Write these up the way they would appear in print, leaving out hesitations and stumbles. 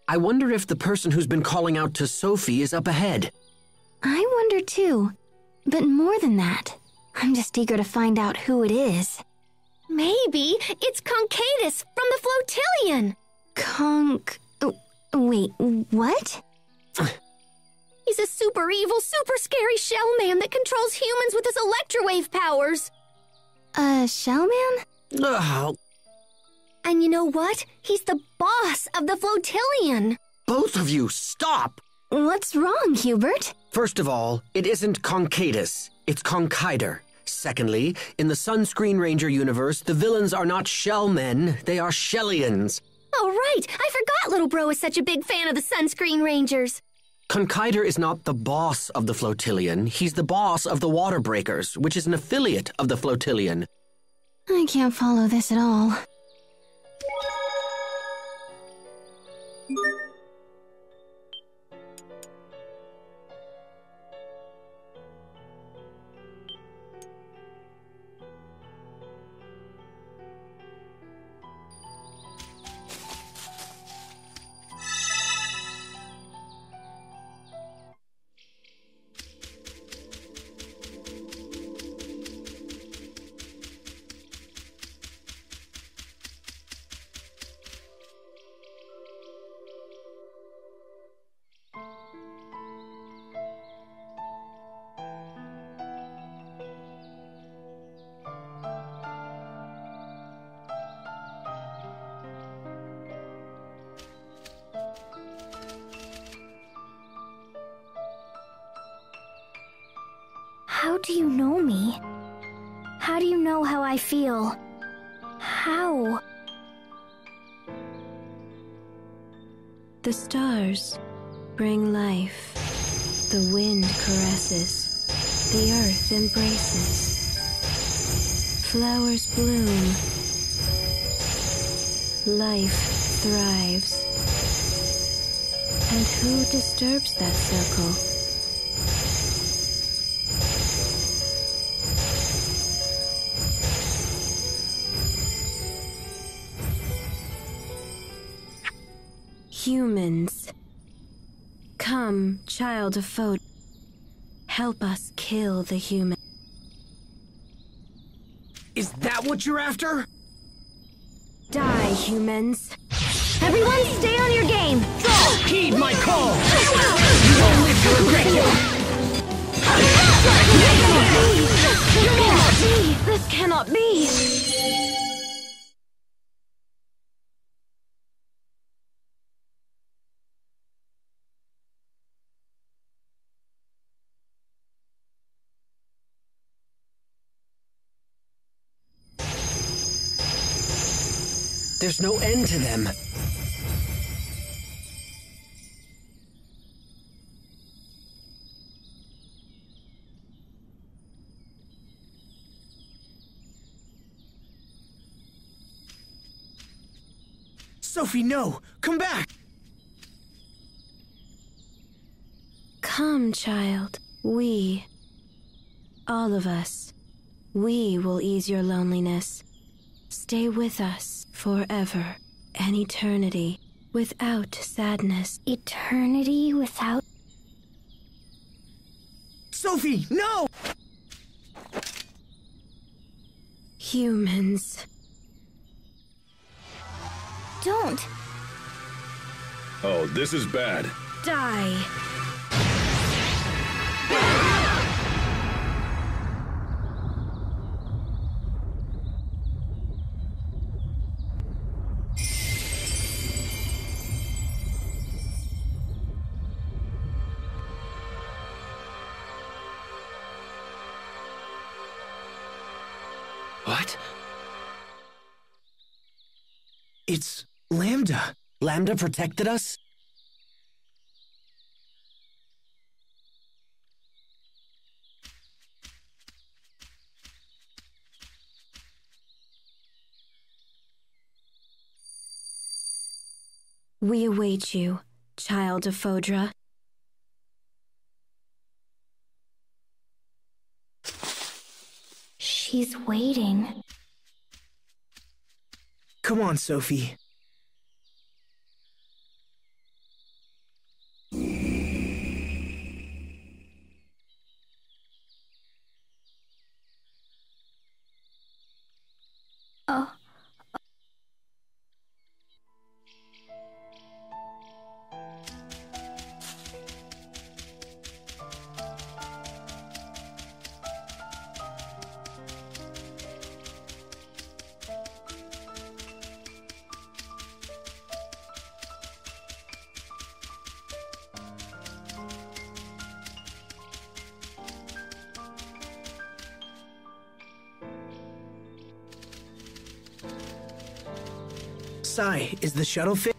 I wonder if the person who's been calling out to Sophie is up ahead. I wonder too. But more than that, I'm just eager to find out who it is. Maybe it's Concatus from the Flotillion. Wait, what? He's a super evil, super scary shell man that controls humans with his electrowave powers. Shell man? Ugh. And you know what? He's the boss of the Flotillion. Both of you, stop! What's wrong, Hubert? First of all, it isn't Concatus, it's Conkider. Secondly, in the Sunscreen Ranger universe, the villains are not shellmen, they are Shellians. Oh, right. I forgot little bro is such a big fan of the Sunscreen Rangers. Conkider is not the boss of the Flotillion, he's the boss of the Water Breakers, which is an affiliate of the Flotillion. I can't follow this at all. How do you know me? How do you know how I feel? How? The stars bring life. The wind caresses. The earth embraces. Flowers bloom. Life thrives. And who disturbs that circle? Humans. Come, child of Fod. Help us kill the human. Is that what you're after? Die, humans. Everyone stay on your game! Heed my call! You won't live to regret it! This cannot be! There's no end to them. Sophie, no! Come back! Come, child. We, all of us, we will ease your loneliness. Stay with us forever, an eternity, without sadness. Eternity without... Sophie, no! Humans. Don't. Oh, this is bad. Die. What? It's Lambda. Lambda protected us? We await you, child of Fodra. She's waiting. Come on, Sophie. Oh. Sai, is the shuttle fit?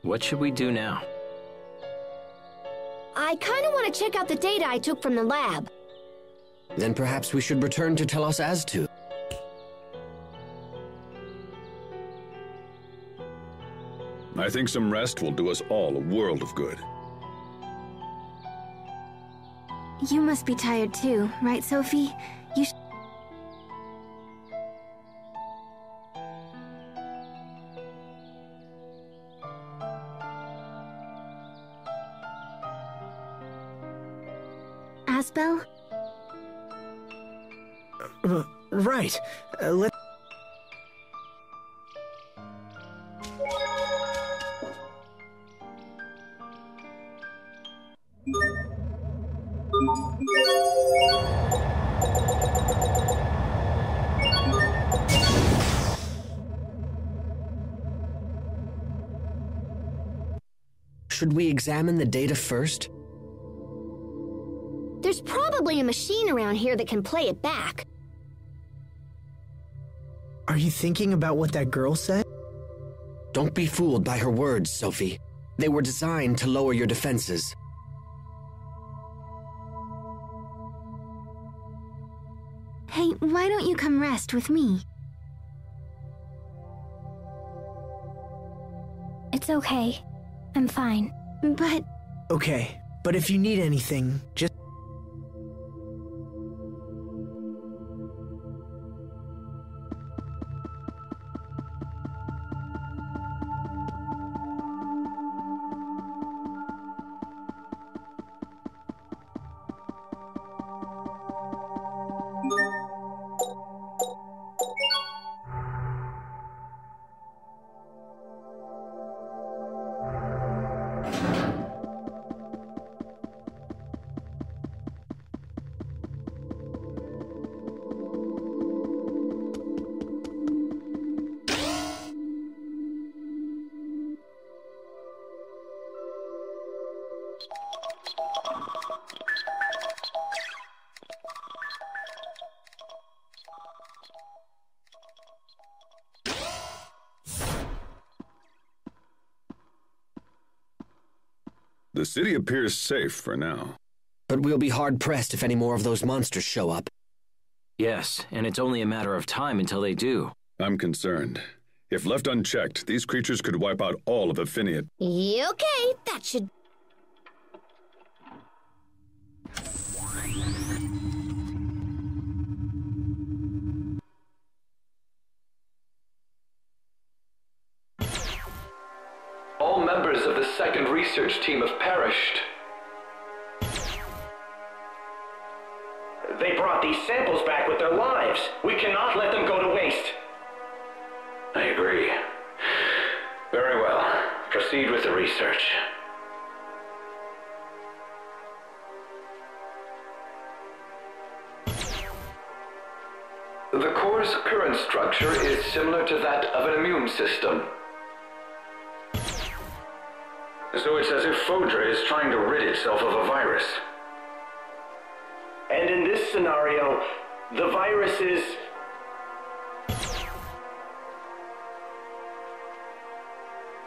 What should we do now? I kinda wanna check out the data I took from the lab. Then perhaps we should return to Telos Aztu. I think some rest will do us all a world of good. You must be tired too, right, Sophie? You Asbel? Right. Let. Should we examine the data first? There's probably a machine around here that can play it back. Are you thinking about what that girl said? Don't be fooled by her words, Sophie. They were designed to lower your defenses. Hey, why don't you come rest with me? It's okay. I'm fine. But Okay, but if you need anything, just. The city appears safe for now. But we'll be hard-pressed if any more of those monsters show up. Yes, and it's only a matter of time until they do. I'm concerned. If left unchecked, these creatures could wipe out all of Affiniate. Okay, that should... All members of the second research team have perished. They brought these samples back with their lives. We cannot let them go to waste. I agree. Very well. Proceed with the research. The core's current structure is similar to that of an immune system. So it's as if Fodra is trying to rid itself of a virus. And in this scenario, the virus is...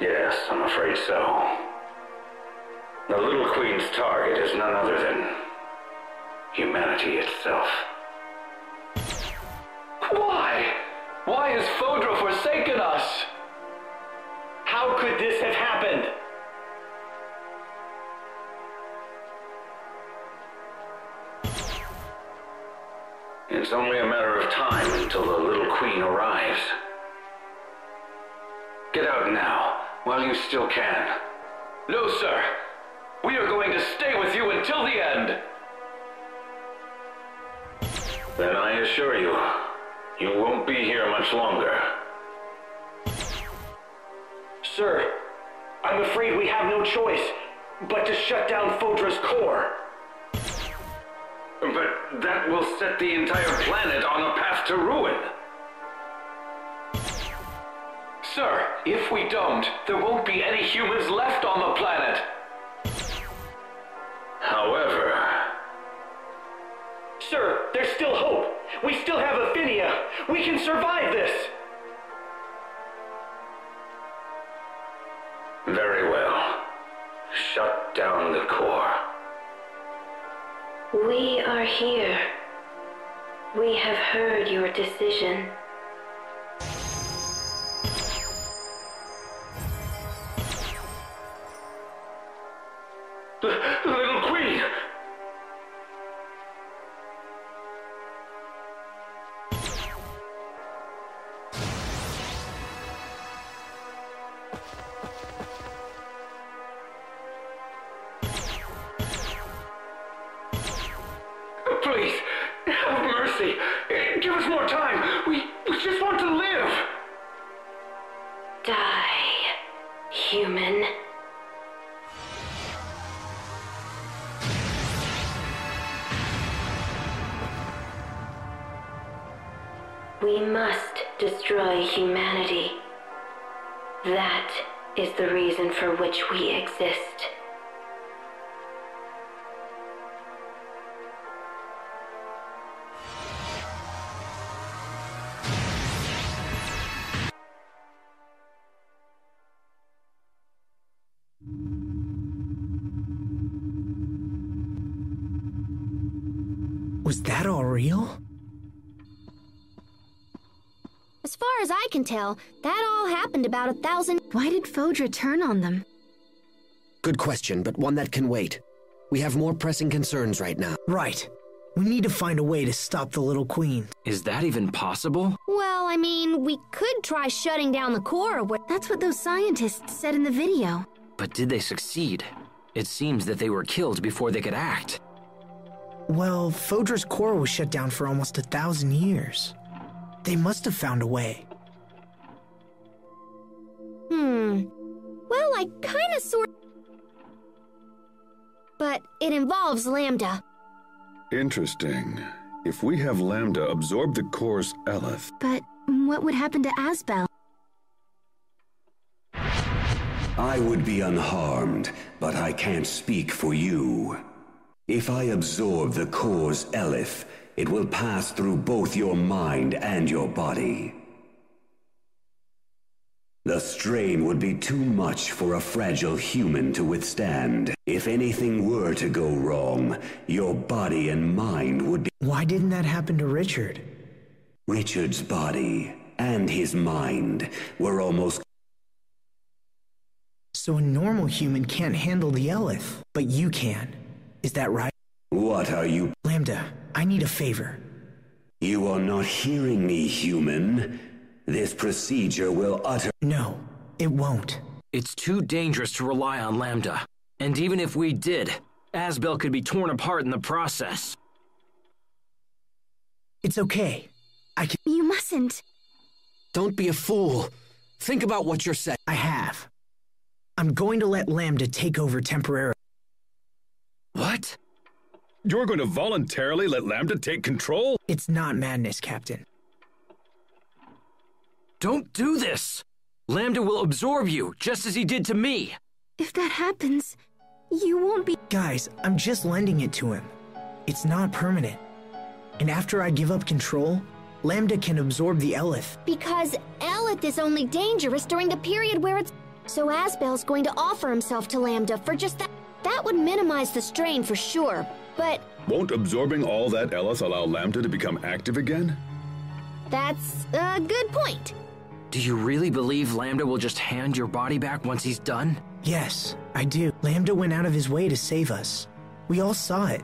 Yes, I'm afraid so. The Little Queen's target is none other than humanity itself. Why? Why has Fodra forsaken us? How could this have happened? It's only a matter of time until the Little Queen arrives. Get out now, while you still can. No, sir. We are going to stay with you until the end. Then I assure you, you won't be here much longer. Sir, I'm afraid we have no choice but to shut down Fodra's core. But that will set the entire planet on a path to ruin. Sir, if we don't, there won't be any humans left on the planet. However... Sir, there's still hope. We still have Affinia. We can survive this. Very well. Shut down the core. We are here. We have heard your decision. Little Queen! Please, have mercy. Give us more time. We just want to live. Die, human. We must destroy humanity. That is the reason for which we exist. Was that all real? As far as I can tell, that all happened about 1,000... Why did Fodra turn on them? Good question, but one that can wait. We have more pressing concerns right now. Right. We need to find a way to stop the Little Queen. Is that even possible? Well, I mean, we could try shutting down the core. That's what those scientists said in the video. But did they succeed? It seems that they were killed before they could act. Well, Fodra's core was shut down for almost 1,000 years. They must have found a way. Well, I kinda sort... But it involves Lambda. Interesting. If we have Lambda absorb the core's Eleth... But what would happen to Asbel? I would be unharmed, but I can't speak for you. If I absorb the core's Eleth, it will pass through both your mind and your body. The strain would be too much for a fragile human to withstand. If anything were to go wrong, your body and mind would be... Why didn't that happen to Richard? Richard's body and his mind were almost... So a normal human can't handle the Eleth, but you can. Is that right? What are you... Lambda, I need a favor. You are not hearing me, human. This procedure will utter... No, it won't. It's too dangerous to rely on Lambda. And even if we did, Asbel could be torn apart in the process. It's okay. I can... You mustn't. Don't be a fool. Think about what you're saying. I have. I'm going to let Lambda take over temporarily. What? You're going to voluntarily let Lambda take control? It's not madness, Captain. Don't do this! Lambda will absorb you, just as he did to me. If that happens, you won't be— Guys, I'm just lending it to him. It's not permanent. And after I give up control, Lambda can absorb the Elith. Because Elith is only dangerous during the period where it's... So Asbel's going to offer himself to Lambda for just that. That would minimize the strain for sure, but... Won't absorbing all that Elith allow Lambda to become active again? That's a good point. Do you really believe Lambda will just hand your body back once he's done? Yes, I do. Lambda went out of his way to save us. We all saw it.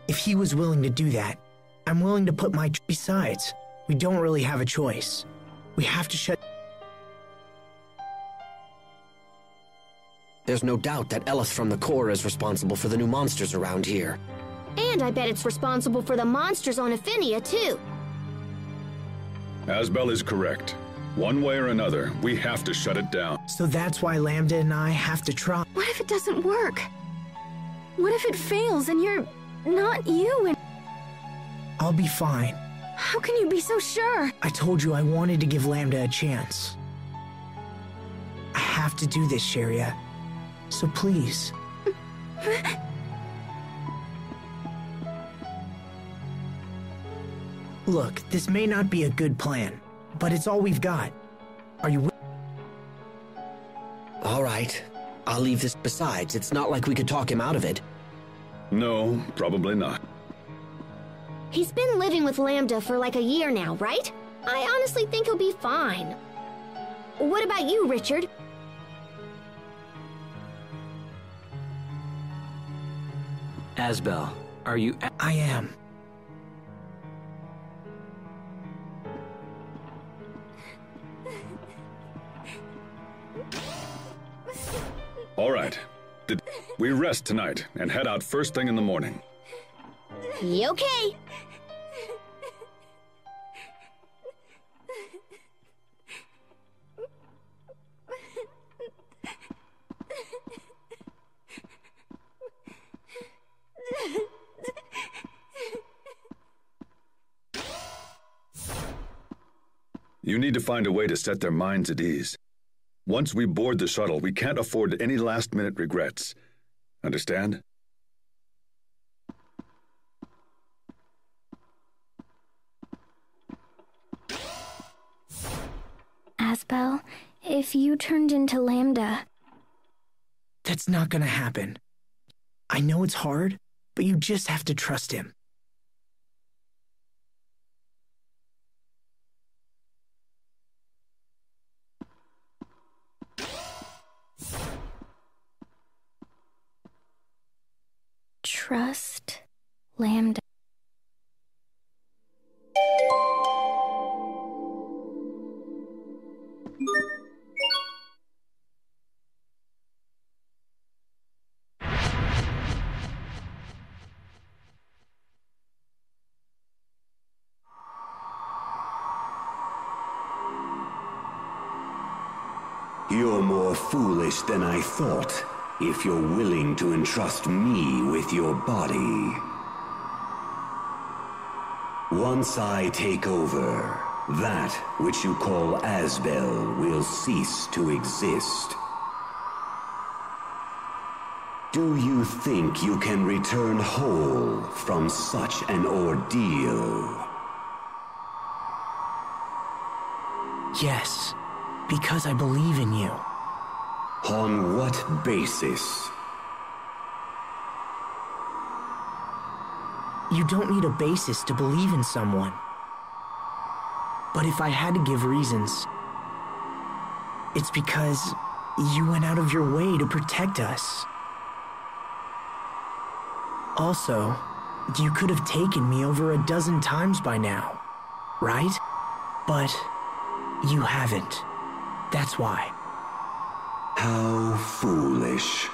If he was willing to do that, I'm willing to put my... Besides, we don't really have a choice. We have to shut... There's no doubt that Elith from the core is responsible for the new monsters around here. And I bet it's responsible for the monsters on Affinia, too. Asbel is correct. One way or another, we have to shut it down. So that's why Lambda and I have to try. What if it doesn't work? What if it fails and you're not you and... I'll be fine. How can you be so sure? I told you I wanted to give Lambda a chance. I have to do this, Sharia. So please. Look, this may not be a good plan, but it's all we've got. Are you... All right. I'll leave this. Besides, it's not like we could talk him out of it. No, probably not. He's been living with Lambda for like a year now, right? I honestly think he'll be fine. What about you, Richard? Asbel, are you... I am. All right. We rest tonight and head out first thing in the morning. Okay. You need to find a way to set their minds at ease. Once we board the shuttle, we can't afford any last-minute regrets. Understand? Asbel, if you turned into Lambda... That's not gonna happen. I know it's hard, but you just have to trust him. Trust Lambda. You're more foolish than I thought, if you're willing to entrust me with your body. Once I take over, that which you call Asbel will cease to exist. Do you think you can return whole from such an ordeal? Yes, because I believe in you. On what basis? You don't need a basis to believe in someone. But if I had to give reasons, it's because you went out of your way to protect us. Also, you could have taken me over a dozen times by now, right? But you haven't. That's why. How foolish.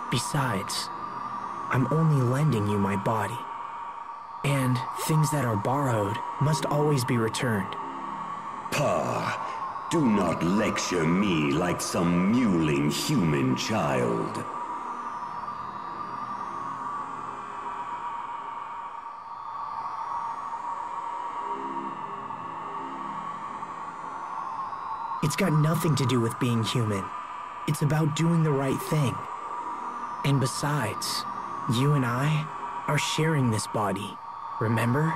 Besides, I'm only lending you my body. And things that are borrowed must always be returned. Pa, do not lecture me like some mewling human child. It's got nothing to do with being human. It's about doing the right thing. And besides, you and I are sharing this body, remember?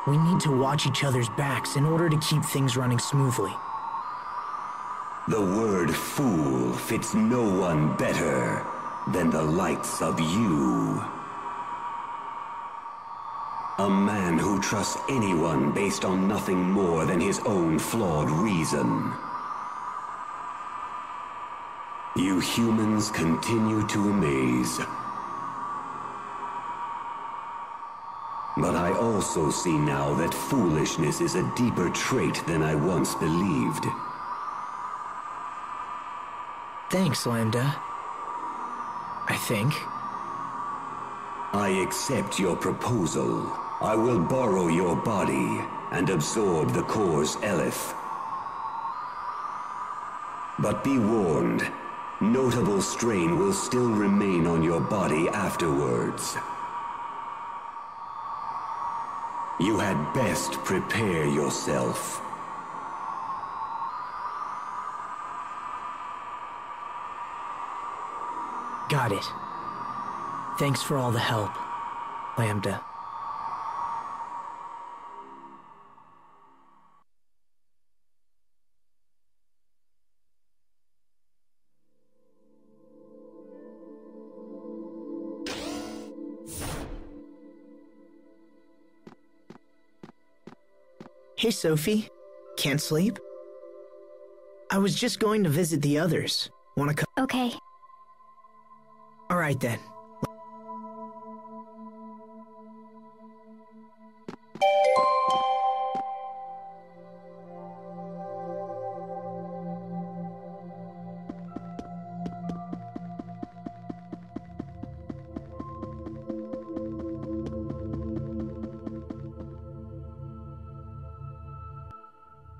We need to watch each other's backs in order to keep things running smoothly. The word fool fits no one better than the likes of you. A man who trusts anyone based on nothing more than his own flawed reason. You humans continue to amaze. But I also see now that foolishness is a deeper trait than I once believed. Thanks, Lambda. I think. I accept your proposal. I will borrow your body and absorb the core's Elith. But be warned, notable strain will still remain on your body afterwards. You had best prepare yourself. Got it. Thanks for all the help, Lambda. Hey, Sophie. Can't sleep? I was just going to visit the others. Wanna come? Okay. All right, then.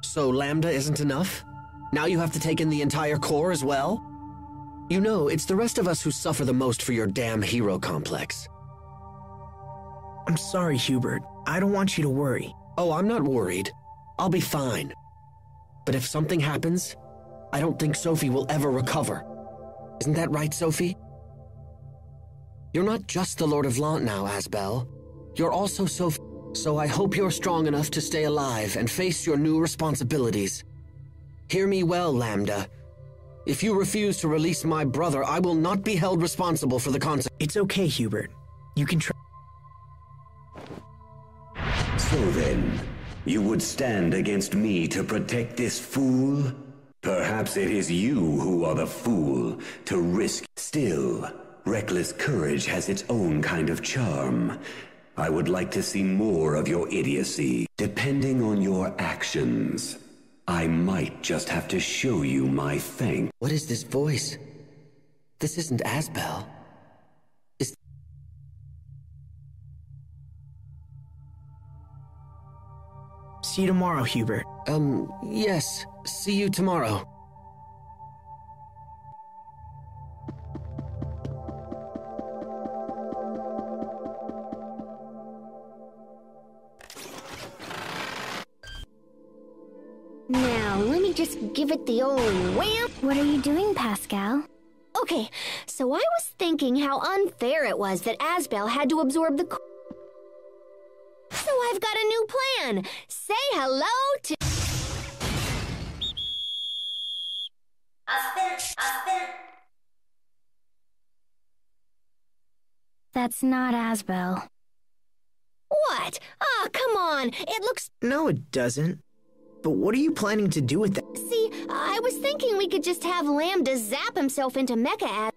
So Lambda isn't enough? Now you have to take in the entire core as well? You know, it's the rest of us who suffer the most for your damn hero complex. I'm sorry, Hubert. I don't want you to worry. Oh, I'm not worried. I'll be fine. But if something happens, I don't think Sophie will ever recover. Isn't that right, Sophie? You're not just the Lord of Lant now, Asbel. You're also Sophie. So I hope you're strong enough to stay alive and face your new responsibilities. Hear me well, Lambda. If you refuse to release my brother, I will not be held responsible for the consequences. It's okay, Hubert. You can try. So then, you would stand against me to protect this fool? Perhaps it is you who are the fool to risk. Still, reckless courage has its own kind of charm. I would like to see more of your idiocy. Depending on your actions, I might just have to show you my thanks. What is this voice? This isn't Asbel. See you tomorrow, Hubert. Yes. See you tomorrow. Now, let me just give it the old wham. What are you doing, Pascal? Okay, so I was thinking how unfair it was that Asbel had to absorb the... So I've got a new plan. Say hello to... That's not Asbel. What? Ah, come on. It looks... No, it doesn't. But what are you planning to do with that? See, I was thinking we could just have Lambda zap himself into Mecha.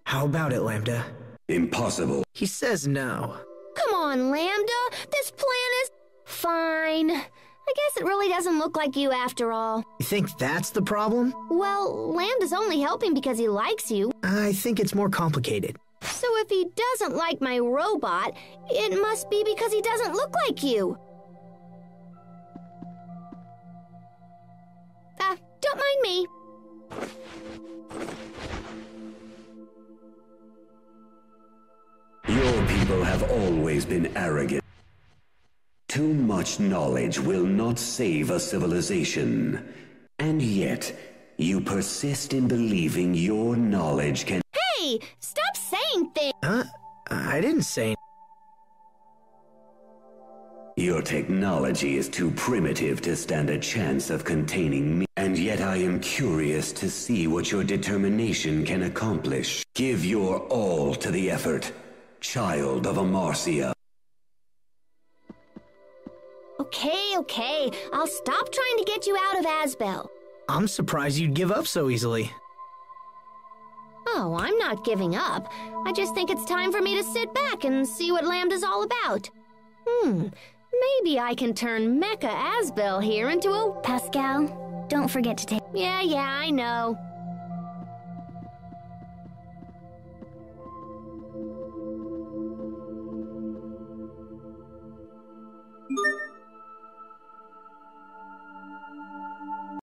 How about it, Lambda? Impossible. He says no. Come on, Lambda. This plan is... Fine. I guess it really doesn't look like you after all. You think that's the problem? Well, Lambda's only helping because he likes you. I think it's more complicated. So if he doesn't like my robot, it must be because he doesn't look like you. Don't mind me. Your people have always been arrogant. Too much knowledge will not save a civilization. And yet, you persist in believing your knowledge can— Hey, stop saying things! Huh? I didn't say. Your technology is too primitive to stand a chance of containing me. And yet I am curious to see what your determination can accomplish. Give your all to the effort, child of Amarcia. Okay, I'll stop trying to get you out of Asbel. I'm surprised you'd give up so easily. Oh, I'm not giving up. I just think it's time for me to sit back and see what Lambda's all about. Maybe I can turn Mecha Asbel here into a... Pascal, don't forget to take... Yeah, I know.